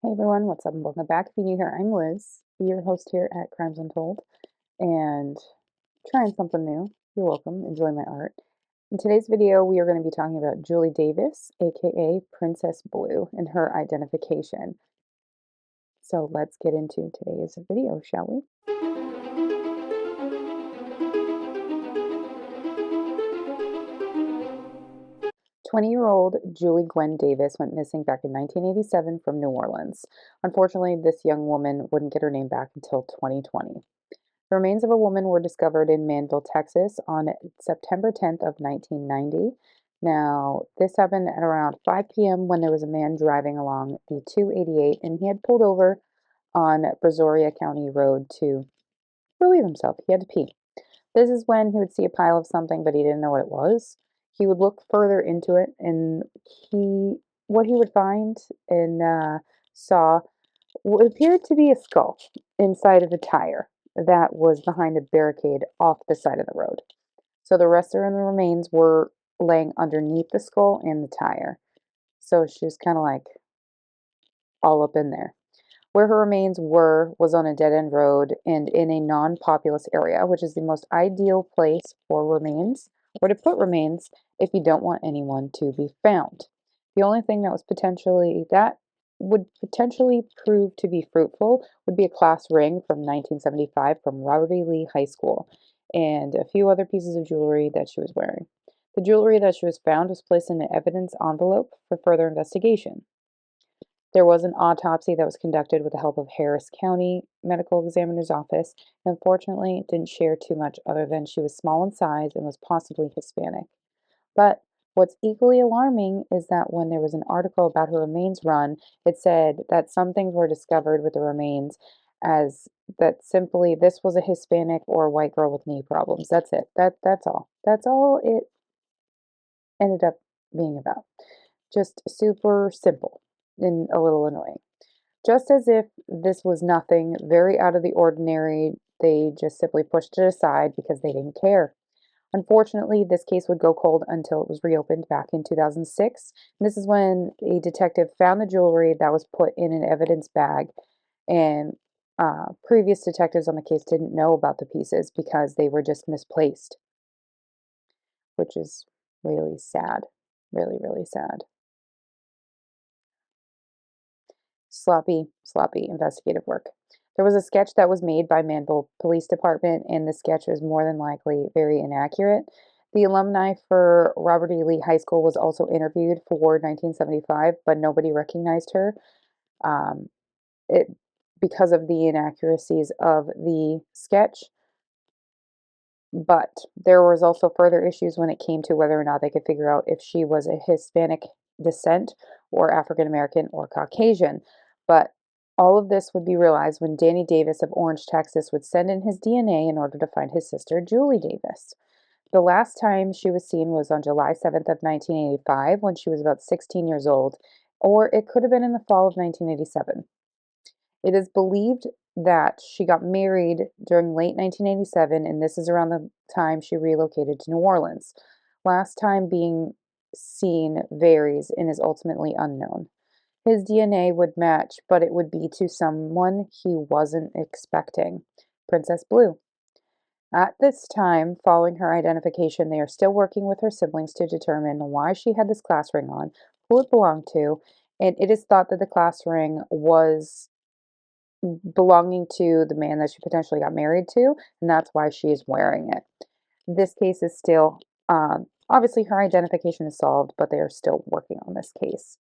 Hey everyone, what's up and welcome back. If you're new here, I'm Liz, your host here at Crimes Untold, and trying something new. You're welcome. Enjoy my art. In today's video, we are going to be talking about Julie Davis, aka Princess Blue, and her identification. So let's get into today's video, shall we? 20-year-old Julie Gwenn-Davis went missing back in 1987 from New Orleans. Unfortunately, this young woman wouldn't get her name back until 2020. The remains of a woman were discovered in Manville, Texas on September 10th of 1990. Now, this happened at around 5 p.m. when there was a man driving along the 288 and he had pulled over on Brazoria County Road to relieve himself. He had to pee. This is when he would see a pile of something, but he didn't know what it was. He would look further into it, and what he would find and saw what appeared to be a skull inside of a tire that was behind a barricade off the side of the road. So the rest of the remains were laying underneath the skull and the tire. So she was kind of like all up in there. Where her remains were was on a dead-end road and in a non-populous area, which is the most ideal place for remains, or to put remains if you don't want anyone to be found. The only thing that would potentially prove to be fruitful would be a class ring from 1975 from Robert E. Lee High School and a few other pieces of jewelry that she was wearing. The jewelry that she was found was placed in an evidence envelope for further investigation. There was an autopsy that was conducted with the help of Harris County Medical Examiner's Office. Unfortunately, it didn't share too much other than she was small in size and was possibly Hispanic. But what's equally alarming is that when there was an article about her remains run, it said that some things were discovered with the remains as that simply this was a Hispanic or a white girl with knee problems. That's it. That's all. That's all it ended up being about. Just super simple and a little annoying. Just as if this was nothing very out of the ordinary, they just simply pushed it aside because they didn't care. Unfortunately, this case would go cold until it was reopened back in 2006. And this is when a detective found the jewelry that was put in an evidence bag, and previous detectives on the case didn't know about the pieces because they were just misplaced, which is really sad. Really, really sad. Sloppy investigative work. There was a sketch that was made by Manville Police Department, and the sketch was more than likely very inaccurate. The alumni for Robert E. Lee High School was also interviewed for 1975, but nobody recognized her um, it, because of the inaccuracies of the sketch. But there was also further issues when it came to whether or not they could figure out if she was a Hispanic descent or African American or Caucasian. But all of this would be realized when Danny Davis of Orange, Texas would send in his DNA in order to find his sister, Julie Davis. The last time she was seen was on July 7th of 1985 when she was about 16 years old, or it could have been in the fall of 1987. It is believed that she got married during late 1987, and this is around the time she relocated to New Orleans. Last time being seen varies and is ultimately unknown. His DNA would match, but it would be to someone he wasn't expecting, Princess Blue. At this time, following her identification, they are still working with her siblings to determine why she had this class ring on, who it belonged to, and it is thought that the class ring was belonging to the man that she potentially got married to, and that's why she is wearing it. This case is still, obviously, her identification is solved, but they are still working on this case.